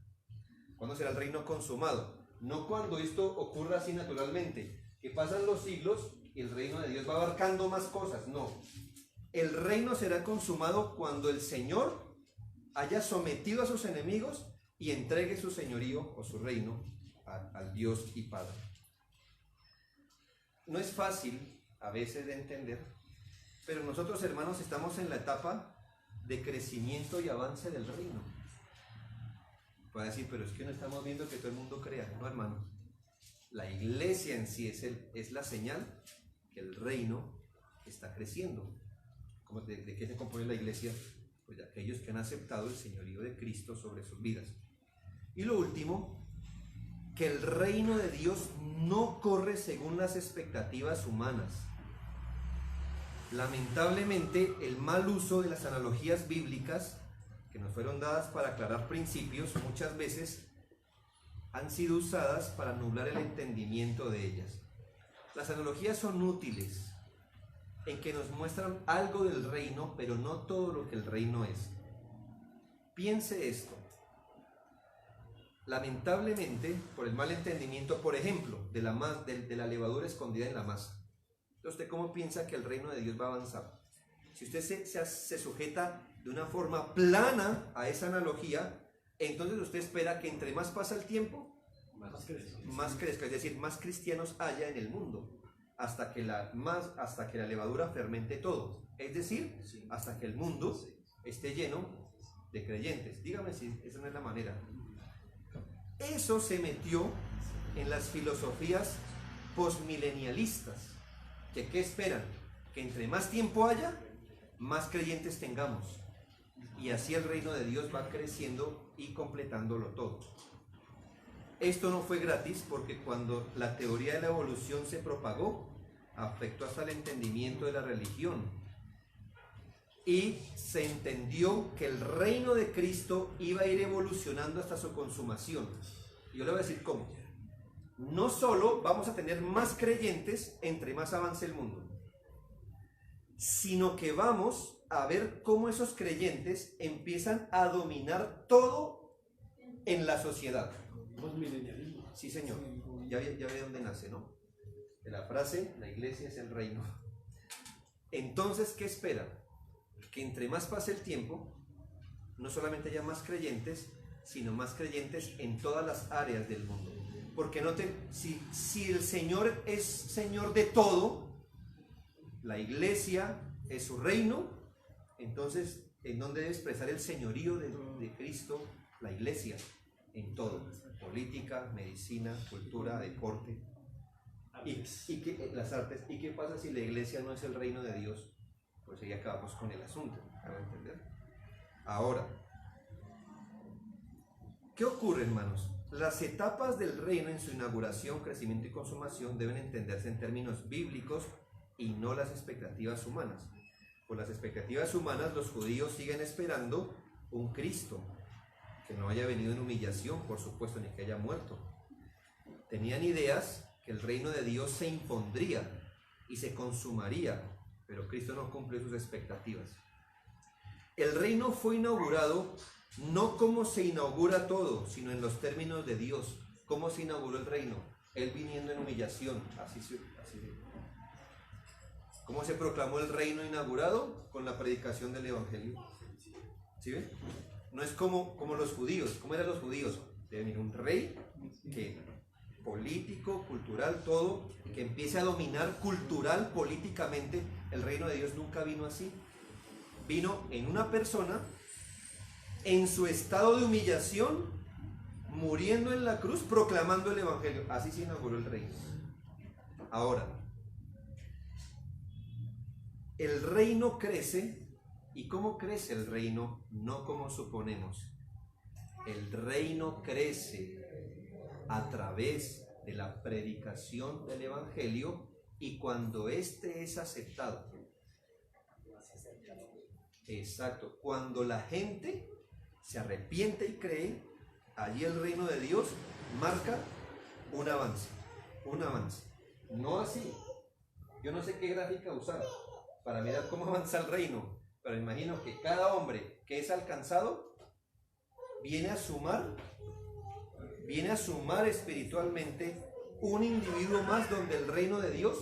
¿Cuándo será el reino consumado? No cuando esto ocurra así naturalmente, que pasan los siglos y el reino de Dios va abarcando más cosas. No. El reino será consumado cuando el Señor haya sometido a sus enemigos y entregue su señorío o su reino al Dios y Padre. No es fácil a veces de entender, pero nosotros, hermanos, estamos en la etapa de crecimiento y avance del reino. Puede decir, pero es que no estamos viendo que todo el mundo crea. No, hermanos. La iglesia en sí es la señal que el reino está creciendo. ¿De qué se compone la iglesia? Pues de aquellos que han aceptado el señorío de Cristo sobre sus vidas. Y lo último, que el reino de Dios no corre según las expectativas humanas. Lamentablemente, el mal uso de las analogías bíblicas que nos fueron dadas para aclarar principios, muchas veces han sido usadas para nublar el entendimiento de ellas. Las analogías son útiles en que nos muestran algo del reino, pero no todo lo que el reino es. Piense esto. Lamentablemente, por el mal entendimiento, por ejemplo, de la levadura escondida en la masa. Entonces, ¿usted cómo piensa que el reino de Dios va a avanzar? Si usted se sujeta de una forma plana a esa analogía, entonces usted espera que entre más pasa el tiempo, más crezca, es decir, más cristianos haya en el mundo, hasta que la levadura fermente todo, es decir, hasta que el mundo esté lleno de creyentes. Dígame si esa no es la manera. Eso se metió en las filosofías postmilenialistas, que ¿qué esperan? Que entre más tiempo haya, más creyentes tengamos, y así el reino de Dios va creciendo y completándolo todo. Esto no fue gratis, porque cuando la teoría de la evolución se propagó, afectó hasta el entendimiento de la religión, y se entendió que el reino de Cristo iba a ir evolucionando hasta su consumación. Y yo le voy a decir cómo. No solo vamos a tener más creyentes entre más avance el mundo, sino que vamos a ver cómo esos creyentes empiezan a dominar todo en la sociedad. Sí, señor. Ya ve dónde nace, ¿no? De la frase, la iglesia es el reino. Entonces, ¿qué espera? Que entre más pase el tiempo, no solamente haya más creyentes, sino más creyentes en todas las áreas del mundo. Porque noten, si el Señor es Señor de todo, la iglesia es su reino, entonces, ¿en dónde debe expresar el señorío de Cristo? La iglesia, en todo: política, medicina, cultura, deporte, las artes. ¿Y qué pasa si la iglesia no es el reino de Dios? Pues ahí acabamos con el asunto, ¿me van a entender? Ahora, ¿qué ocurre, hermanos? Las etapas del reino en su inauguración, crecimiento y consumación deben entenderse en términos bíblicos y no las expectativas humanas. Por las expectativas humanas, los judíos siguen esperando un Cristo que no haya venido en humillación, por supuesto, ni que haya muerto. Tenían ideas que el reino de Dios se impondría y se consumaría, pero Cristo no cumplió sus expectativas. El reino fue inaugurado no como se inaugura todo, sino en los términos de Dios. ¿Cómo se inauguró el reino? Él viniendo en humillación. ¿Cómo se proclamó el reino inaugurado? Con la predicación del evangelio. ¿Sí ven? No es como los judíos. ¿Cómo eran los judíos? Debe venir un rey que político, cultural, todo, que empiece a dominar cultural, políticamente. El reino de Dios nunca vino así. Vino en una persona, en su estado de humillación, muriendo en la cruz, proclamando el evangelio. Así se inauguró el reino. Ahora, el reino crece. ¿Y cómo crece el reino? No como suponemos. El reino crece a través de la predicación del evangelio, y cuando éste es aceptado. Exacto. Cuando la gente se arrepiente y cree, allí el reino de Dios marca un avance. Un avance. No así. Yo no sé qué gráfica usar para mirar cómo avanza el reino, pero imagino que cada hombre que es alcanzado viene a sumar viene a sumar espiritualmente un individuo más donde el reino de Dios,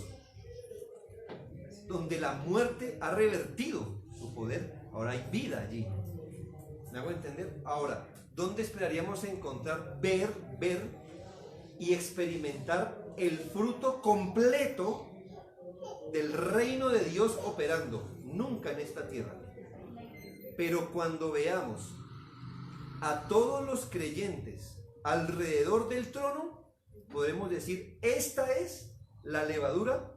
donde la muerte ha revertido su poder, ahora hay vida allí. ¿Me hago entender? Ahora, ¿dónde esperaríamos encontrar, ver y experimentar el fruto completo del reino de Dios operando? Nunca en esta tierra. Pero cuando veamos a todos los creyentes alrededor del trono, podemos decir, esta es la levadura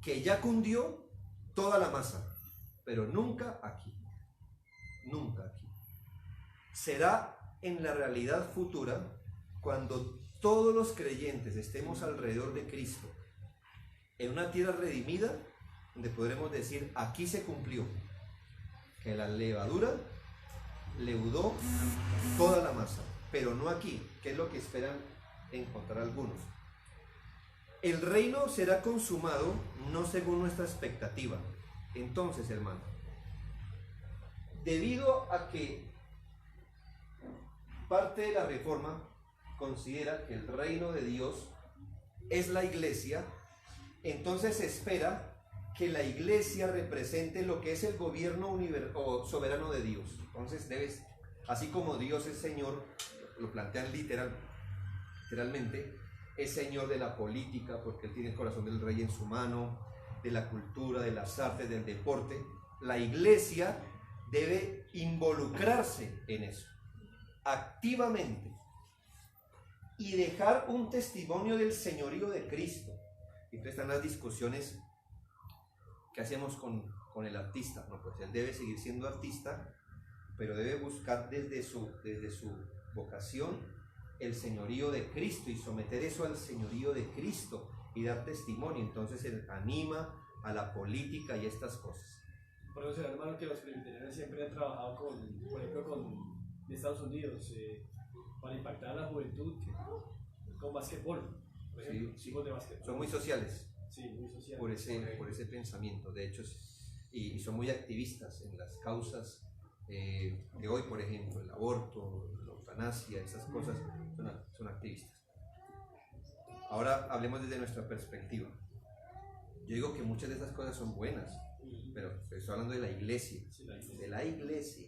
que ya cundió toda la masa, pero nunca aquí, nunca aquí. Será en la realidad futura, cuando todos los creyentes estemos alrededor de Cristo, en una tierra redimida, donde podremos decir, aquí se cumplió, que la levadura leudó toda la masa, pero no aquí, que es lo que esperan encontrar algunos. El reino será consumado no según nuestra expectativa. Entonces, hermano, debido a que parte de la reforma considera que el reino de Dios es la iglesia, entonces se espera que la iglesia represente lo que es el gobierno soberano de Dios. Entonces debes, así como Dios es Señor, lo plantean literalmente, es Señor de la política, porque Él tiene el corazón del rey en su mano, de la cultura, de las artes, del deporte. La iglesia debe involucrarse en eso, activamente, y dejar un testimonio del señorío de Cristo. Entonces están las discusiones que hacemos con el artista. No, pues él debe seguir siendo artista, pero debe buscar desde su vocación el señorío de Cristo y someter eso al señorío de Cristo y dar testimonio. Entonces él anima a la política y estas cosas. Por eso será, hermano, que los presbiterianos siempre han trabajado por ejemplo, con Estados Unidos para impactar a la juventud con basquetbol, por ejemplo, Sí, de basquetbol. Son muy sociales. Sí, muy sociales. Por ese pensamiento, de hecho, y son muy activistas en las causas de hoy, por ejemplo, el aborto, la eutanasia, esas cosas, son activistas. Ahora hablemos desde nuestra perspectiva. Yo digo que muchas de esas cosas son buenas, pero estoy hablando de la iglesia, de la iglesia,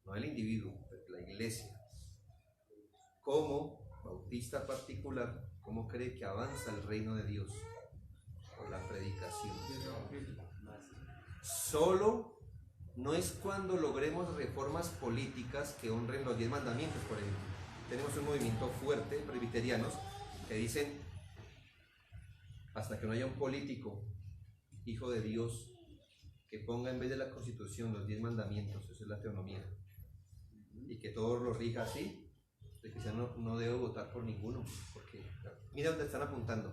no del individuo, pero de la iglesia. Como bautista particular, ¿cómo cree que avanza el reino de Dios? Por la predicación. Solo no es cuando logremos reformas políticas que honren los 10 mandamientos, por ejemplo. Tenemos un movimiento fuerte, presbiterianos, que dicen, hasta que no haya un político, hijo de Dios, que ponga en vez de la Constitución los 10 mandamientos, eso es la teonomía, y que todo lo rija así, el cristiano no debe votar por ninguno, porque mira dónde están apuntando.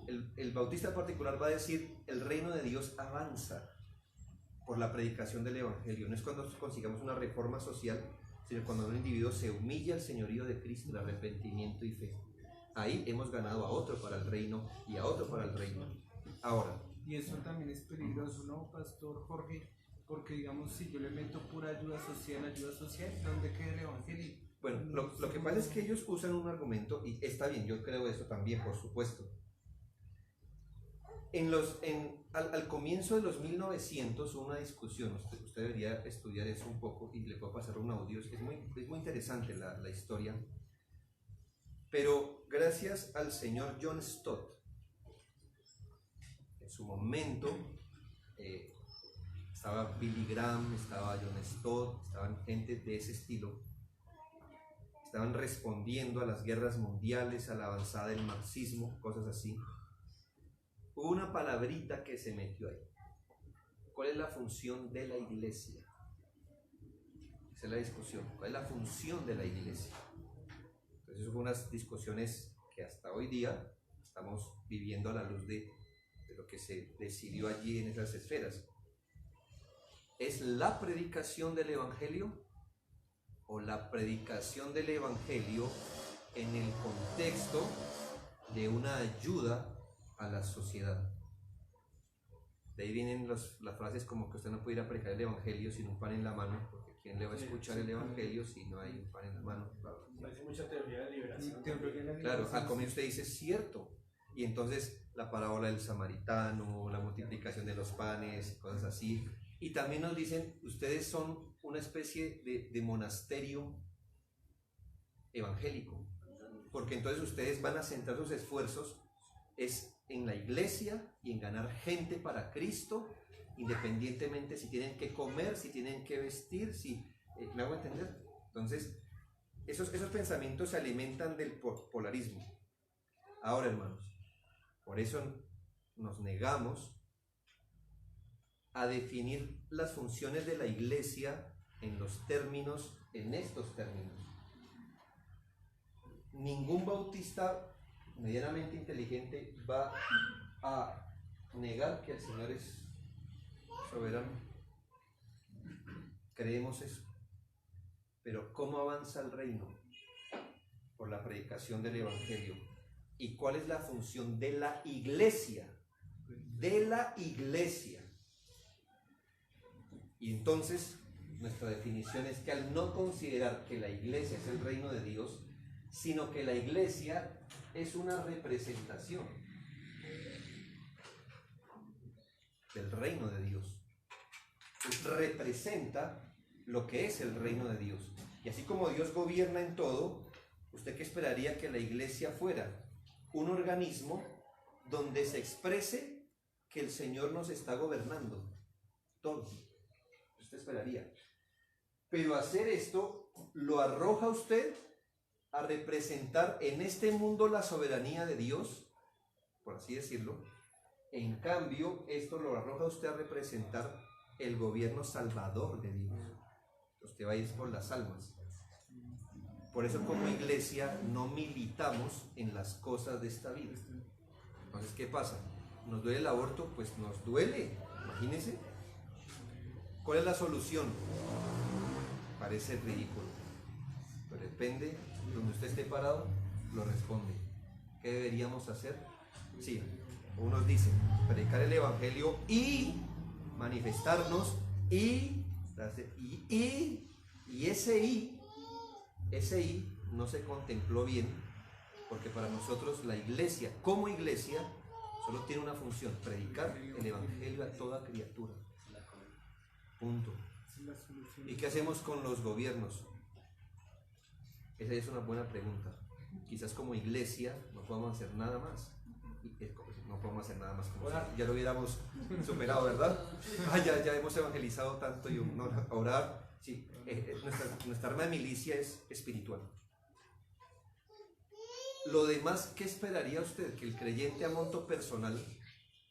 El bautista particular va a decir, el reino de Dios avanza por la predicación del evangelio. No es cuando consigamos una reforma social, sino cuando un individuo se humilla al señorío de Cristo, el arrepentimiento y fe. Ahí hemos ganado a otro para el reino y a otro para el reino. Ahora. Y eso también es peligroso, ¿no, Pastor Jorge? Porque digamos, si yo le meto pura ayuda social, ¿dónde queda el evangelio? Bueno, lo que pasa es que ellos usan un argumento, y está bien, yo creo eso también, por supuesto. Al comienzo de los 1900 hubo una discusión, usted debería estudiar eso un poco y le puedo pasar un audio, es muy interesante la historia, pero gracias al señor John Stott, en su momento estaba Billy Graham, estaba John Stott, estaban gente de ese estilo, estaban respondiendo a las guerras mundiales, a la avanzada del marxismo, cosas así. Hubo una palabrita que se metió ahí. ¿Cuál es la función de la iglesia? Esa es la discusión. ¿Cuál es la función de la iglesia? Entonces, eso fue unas discusiones que hasta hoy día estamos viviendo a la luz de lo que se decidió allí en esas esferas. ¿Es la predicación del evangelio o la predicación del evangelio en el contexto de una ayuda a la sociedad? De ahí vienen las frases como que usted no puede ir a predicar el evangelio sin un pan en la mano, porque ¿quién le va a escuchar el Evangelio si no hay un pan en la mano? Claro. Parece mucha teoría de liberación. Claro, al comienzo usted dice, es cierto. Y entonces la parábola del samaritano, la multiplicación de los panes, cosas así. Y también nos dicen, ustedes son una especie de monasterio evangélico. Porque entonces ustedes van a centrar sus esfuerzos es en la iglesia y en ganar gente para Cristo, independientemente si tienen que comer, si tienen que vestir, si... ¿me hago entender? Entonces, esos pensamientos se alimentan del polarismo. Ahora, hermanos, por eso nos negamos a definir las funciones de la iglesia en estos términos. Ningún bautista medianamente inteligente va a negar que el Señor es soberano. Creemos eso. Pero ¿cómo avanza el reino? Por la predicación del Evangelio. ¿Y cuál es la función de la iglesia? De la iglesia. Y entonces, nuestra definición es que al no considerar que la iglesia es el reino de Dios, sino que la iglesia es una representación del reino de Dios. Representa lo que es el reino de Dios. Y así como Dios gobierna en todo, ¿usted qué esperaría que la iglesia fuera? Un organismo donde se exprese que el Señor nos está gobernando. Todo. Usted esperaría. Pero hacer esto lo arroja usted a representar en este mundo la soberanía de Dios, por así decirlo. En cambio, esto lo arroja usted a representar el gobierno salvador de Dios. Usted va a ir por las almas. Por eso como iglesia no militamos en las cosas de esta vida. Entonces, ¿qué pasa? ¿Nos duele el aborto? Pues nos duele, imagínense. ¿Cuál es la solución? Parece ridículo, pero depende de donde usted esté parado, lo responde. ¿Qué deberíamos hacer? Sí, unos dicen predicar el Evangelio y manifestarnos y ese I no se contempló bien, porque para nosotros la iglesia, como iglesia, solo tiene una función: predicar el Evangelio a toda criatura. Punto. ¿Y qué hacemos con los gobiernos? Esa es una buena pregunta. Quizás como iglesia no podemos hacer nada más. No podemos hacer nada más como ya lo hubiéramos superado, ¿verdad? Ya hemos evangelizado tanto y orar. Sí, nuestra arma de milicia es espiritual. Lo demás, ¿qué esperaría usted? Que el creyente a monto personal,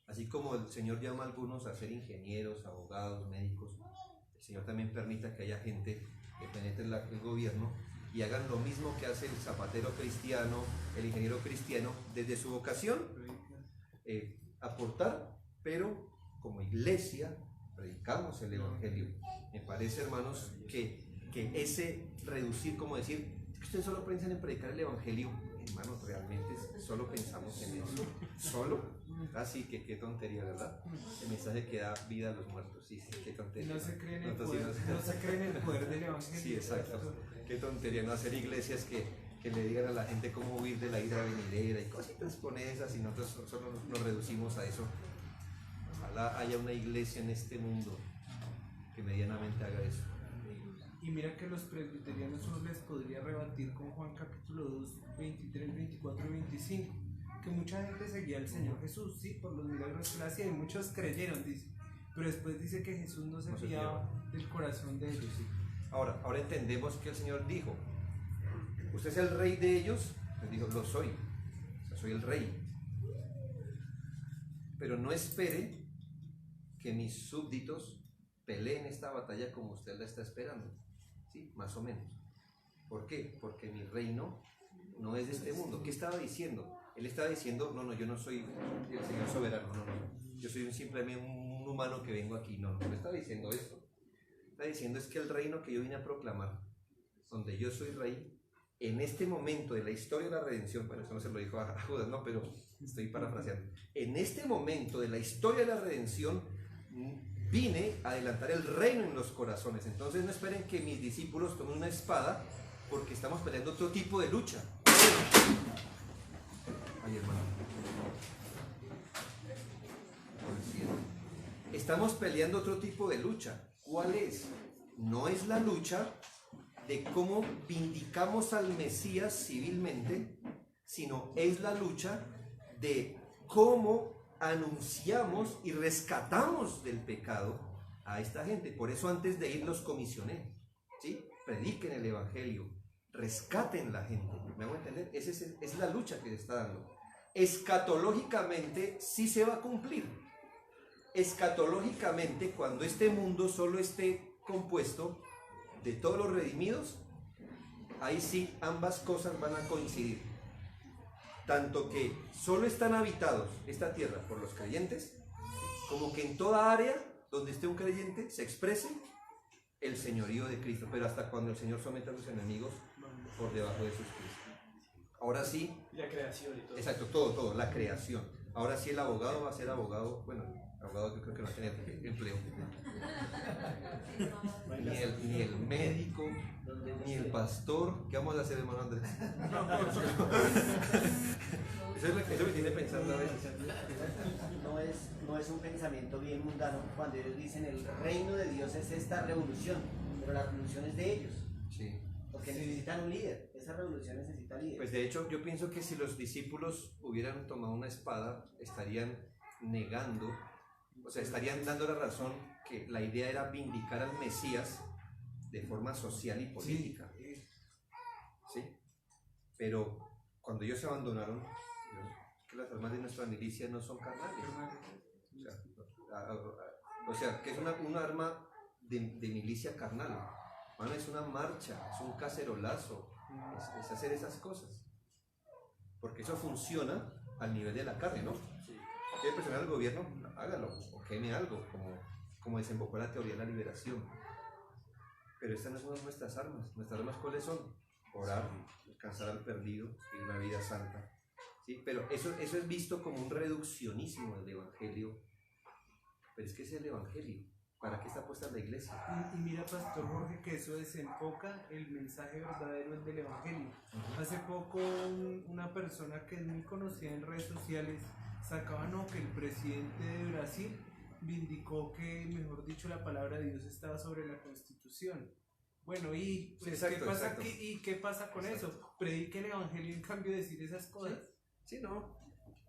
así como el Señor llama a algunos a ser ingenieros, abogados, médicos, el Señor también permita que haya gente que penetre el gobierno y hagan lo mismo que hace el zapatero cristiano, el ingeniero cristiano, desde su vocación, aportar, pero como iglesia predicamos el Evangelio. Me parece, hermanos, que ese reducir, como decir, ustedes solo piensan en predicar el Evangelio, hermanos, realmente solo pensamos en eso, solo. Así que qué tontería, ¿verdad? El mensaje que da vida a los muertos, sí, qué tontería. No se cree en el poder del Evangelio. Sí, exacto. Qué tontería no hacer iglesias que le digan a la gente cómo huir de la ira venidera y cositas con esas, y nosotros solo nos reducimos a eso. Ojalá haya una iglesia en este mundo que medianamente haga eso. Y mira que los presbiterianos uno les podría rebatir con Juan capítulo 2, 23, 24 y 25, que mucha gente seguía al Señor Jesús, sí, por los milagros que él hacía, y muchos creyeron, dice, pero después dice que Jesús no se fiaba del corazón de ellos. Sí. Ahora entendemos que el Señor dijo, ¿usted es el rey de ellos? Él dijo, lo soy, o sea, soy el rey. Pero no espere que mis súbditos peleen esta batalla como usted la está esperando. Sí, más o menos. ¿Por qué? Porque mi reino no es de este mundo. ¿Qué estaba diciendo? Él estaba diciendo, no, yo no soy el Señor soberano, no. Yo soy simplemente un humano que vengo aquí. No está diciendo esto. Está diciendo es que el reino que yo vine a proclamar, donde yo soy rey, en este momento de la historia de la redención, bueno, eso no se lo dijo a Judas, no, pero estoy parafraseando. En este momento de la historia de la redención, vine a adelantar el reino en los corazones. Entonces no esperen que mis discípulos tomen una espada, porque estamos peleando otro tipo de lucha. Ay, hermano. Estamos peleando otro tipo de lucha. ¿Cuál es? No es la lucha de cómo vindicamos al Mesías civilmente, sino es la lucha de cómo anunciamos y rescatamos del pecado a esta gente. Por eso antes de ir los comisioné, ¿sí? Prediquen el evangelio, rescaten la gente. ¿Me hago entender? Esa es la lucha que se está dando. Escatológicamente sí se va a cumplir. Escatológicamente, cuando este mundo solo esté compuesto de todos los redimidos, ahí sí ambas cosas van a coincidir. Tanto que solo están habitados esta tierra por los creyentes, como que en toda área donde esté un creyente se exprese el señorío de Cristo, pero hasta cuando el Señor someta a sus enemigos por debajo de sus pies. Ahora sí. La creación y todo. Exacto, todo, la creación. Ahora sí el abogado va a ser abogado, bueno, abogado que creo que no tiene empleo. Ni el médico, ni el pastor. ¿Qué vamos a hacer, hermano Andrés? Eso me tiene pensando a veces. No es un pensamiento bien mundano cuando ellos dicen el reino de Dios es esta revolución, pero la revolución es de ellos. Sí. Porque necesitan un líder. Esa revolución necesita líder. Pues de hecho yo pienso que si los discípulos hubieran tomado una espada, estarían negando, o sea, estarían dando la razón que la idea era vindicar al Mesías de forma social y política. ¿Sí? Pero cuando ellos se abandonaron, que las armas de nuestra milicia no son carnales. O sea, que es un arma de milicia carnal. Bueno, es una marcha, es un cacerolazo, es hacer esas cosas. Porque eso funciona al nivel de la carne, ¿no? ¿Quiere presionar al gobierno? Hágalo, o queme algo, como desembocó la teoría de la liberación. Pero estas no son nuestras armas. ¿Nuestras armas cuáles son? Orar, alcanzar al perdido, vivir una vida santa. ¿Sí? Pero eso es visto como un reduccionismo del evangelio. Pero es que es el evangelio. ¿Para qué está puesta la iglesia? Y mira, Pastor Jorge, que eso desenfoca el mensaje verdadero del evangelio. Hace poco una persona que es muy conocida en redes sociales sacaba que el presidente de Brasil vindicó que, mejor dicho, la palabra de Dios estaba sobre la Constitución. Bueno, y pues, sí, exacto, ¿qué pasa exacto. ¿y qué pasa con eso? Predique el evangelio en cambio de decir esas cosas. Sí, no.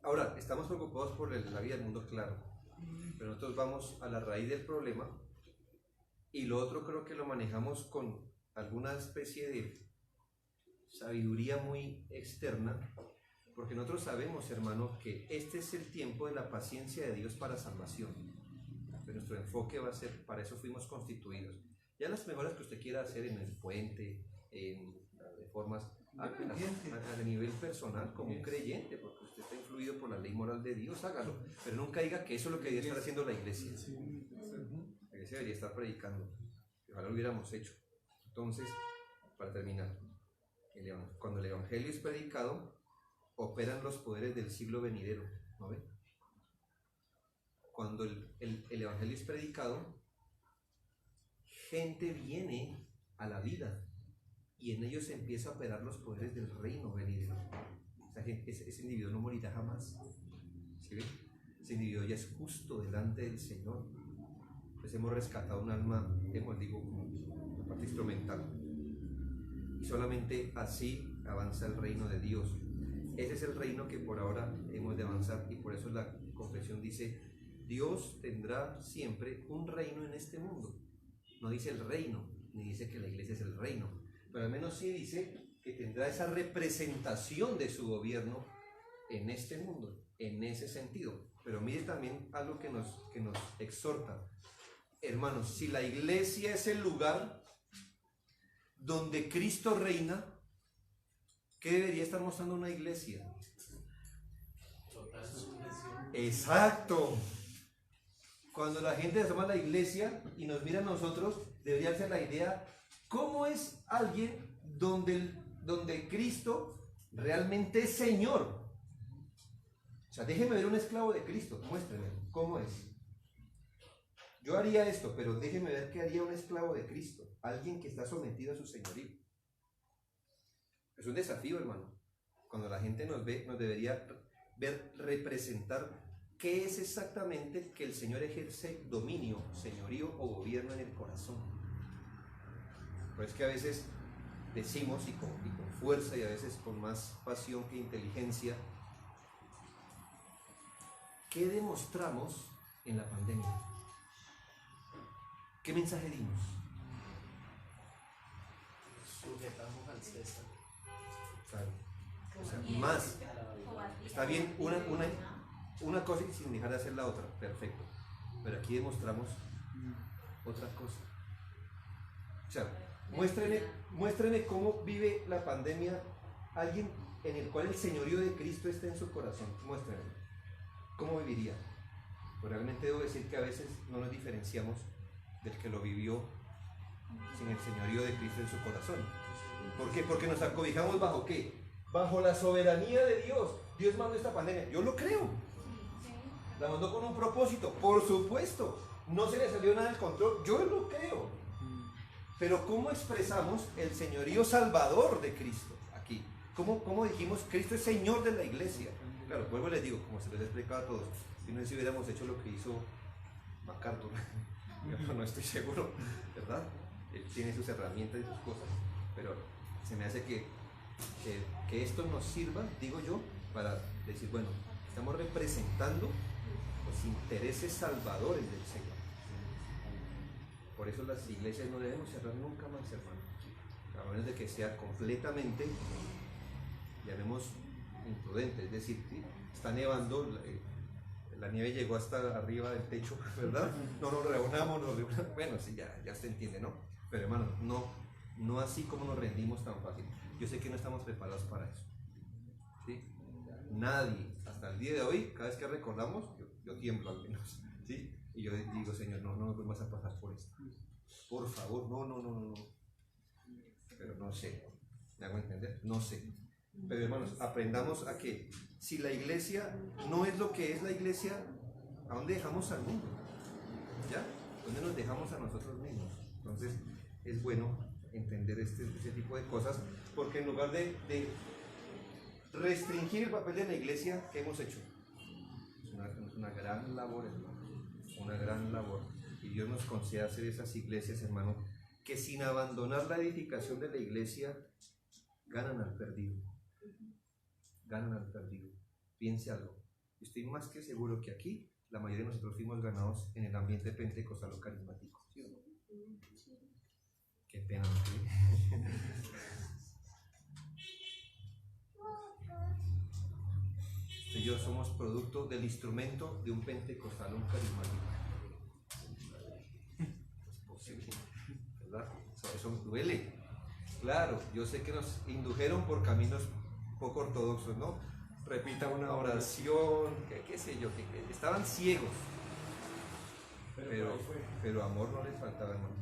Ahora, estamos preocupados por la vida del mundo, claro. Pero nosotros vamos a la raíz del problema y lo otro creo que lo manejamos con alguna especie de sabiduría muy externa, porque nosotros sabemos, hermano, que este es el tiempo de la paciencia de Dios para salvación. Pero nuestro enfoque va a ser, para eso fuimos constituidos. Ya las mejoras que usted quiera hacer en el puente, en las reformas, hágalas a nivel personal como un creyente, porque usted está influido por la ley moral de Dios, hágalo. Pero nunca diga que eso es lo que debería estar haciendo la iglesia. La iglesia debería estar predicando. Ojalá lo hubiéramos hecho. Entonces, para terminar, cuando el evangelio es predicado, operan los poderes del siglo venidero, ¿no ve? Cuando el evangelio es predicado, gente viene a la vida y en ellos se empieza a operar los poderes del reino venidero. Ese individuo no morirá jamás. ¿Sí ven? Ese individuo ya es justo delante del Señor. Pues hemos rescatado un alma, digo, como la parte instrumental. Y solamente así avanza el reino de Dios. Ese es el reino que por ahora hemos de avanzar, y por eso la confesión dice: Dios tendrá siempre un reino en este mundo. No dice el reino, ni dice que la iglesia es el reino, pero al menos sí dice que tendrá esa representación de su gobierno en este mundo, en ese sentido. Pero mire también algo que nos exhorta. Hermanos, si la iglesia es el lugar donde Cristo reina, ¿qué debería estar mostrando una iglesia? Exacto. Cuando la gente se toma la iglesia y nos mira a nosotros, debería ser la idea: ¿cómo es alguien donde Cristo realmente es Señor? O sea, déjeme ver un esclavo de Cristo, muéstreme, ¿cómo es? Yo haría esto, pero déjeme ver qué haría un esclavo de Cristo, alguien que está sometido a su señorío. Es un desafío, hermano. Cuando la gente nos ve, nos debería ver representar qué es exactamente que el Señor ejerce dominio, señorío o gobierno en el corazón. Pero es que a veces decimos, y con fuerza, y a veces con más pasión que inteligencia, ¿qué demostramos en la pandemia? ¿Qué mensaje dimos? Sujetamos al César. Claro. O sea, más. Está bien una cosa y sin dejar de hacer la otra. Perfecto. Pero aquí demostramos otra cosa. O sea, muéstrenme cómo vive la pandemia alguien en el cual el señorío de Cristo está en su corazón. Muéstrenme. ¿Cómo viviría? Pues realmente debo decir que a veces no nos diferenciamos del que lo vivió sin el señorío de Cristo en su corazón. ¿Por qué? Porque nos acobijamos bajo ¿qué? Bajo la soberanía de Dios. Dios mandó esta pandemia. Yo lo creo. La mandó con un propósito. Por supuesto. No se le salió nada del control. Yo lo creo. Pero ¿cómo expresamos el señorío salvador de Cristo aquí? ¿Cómo dijimos Cristo es Señor de la iglesia? Claro, vuelvo y les digo, como se les explicaba a todos, si no si hubiéramos hecho lo que hizo MacArthur, yo no estoy seguro, ¿verdad? Él tiene sus herramientas y sus cosas, pero se me hace que esto nos sirva, digo yo, para decir, bueno, estamos representando los intereses salvadores del Señor. Por eso las iglesias no debemos cerrar nunca más, hermano, a menos de que sea completamente, llamemos, imprudente, es decir, ¿sí? Está nevando, la nieve llegó hasta arriba del techo, ¿verdad? No nos reunamos, bueno, sí, ya se entiende, ¿no? Pero hermano, no así como nos rendimos tan fácil. Yo sé que no estamos preparados para eso, ¿sí? Nadie, hasta el día de hoy, cada vez que recordamos, yo tiemblo al menos, ¿sí? Y yo digo, Señor, no me vuelvas a pasar por esto. Por favor, no. Pero no sé, ¿me hago entender? No sé. Pero hermanos, aprendamos a que si la iglesia no es lo que es la iglesia, ¿a dónde dejamos al mundo? ¿Ya? ¿Dónde nos dejamos a nosotros mismos? Entonces es bueno entender este tipo de cosas, porque en lugar de restringir el papel de la iglesia, ¿qué hemos hecho? Es una gran labor, hermano, una gran labor. Y Dios nos concede hacer esas iglesias, hermano, que sin abandonar la edificación de la iglesia, ganan al perdido. Ganan al perdido. Piense algo. Estoy más que seguro que aquí la mayoría de nosotros fuimos ganados en el ambiente pentecostal o carismático. ¿Sí o no? Qué pena, ¿sí? Usted y yo somos producto del instrumento de un pentecostal o un carismático. Es posible, ¿verdad? Eso duele. Claro, yo sé que nos indujeron por caminos poco ortodoxos, ¿no? Repita una oración, qué sé yo, que estaban ciegos. Pero amor no les faltaba, hermano.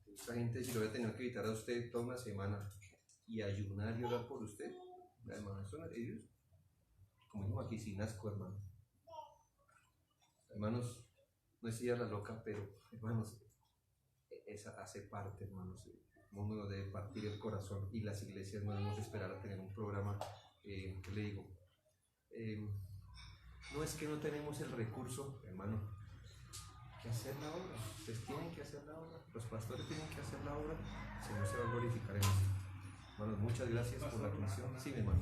Esta gente, si lo hubiera tenido que evitar a usted toda una semana y ayunar y orar por usted, hermano, eso no es ellos. Como dijimos aquí, sin asco, hermano. Hermanos, no es ella la loca, pero, hermanos, esa hace parte, hermanos. El mundo nos debe partir el corazón y las iglesias no debemos esperar a tener un programa, ¿qué le digo? No es que no tenemos el recurso, hermano, que hacer la obra. Ustedes tienen que hacer la obra, los pastores tienen que hacer la obra, si no se va a glorificar en esto. Hermanos, muchas gracias por la atención. Sí, mi hermano.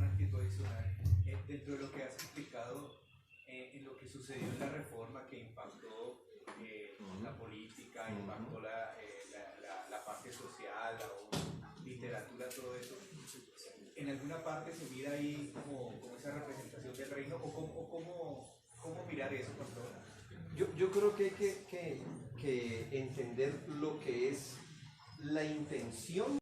Dentro de lo que has explicado, en lo que sucedió en la reforma que impactó la política, impactó la parte social, la literatura, todo eso, ¿en alguna parte se mira ahí como esa representación del reino o cómo mirar eso, pastor? Yo creo que hay que entender lo que es la intención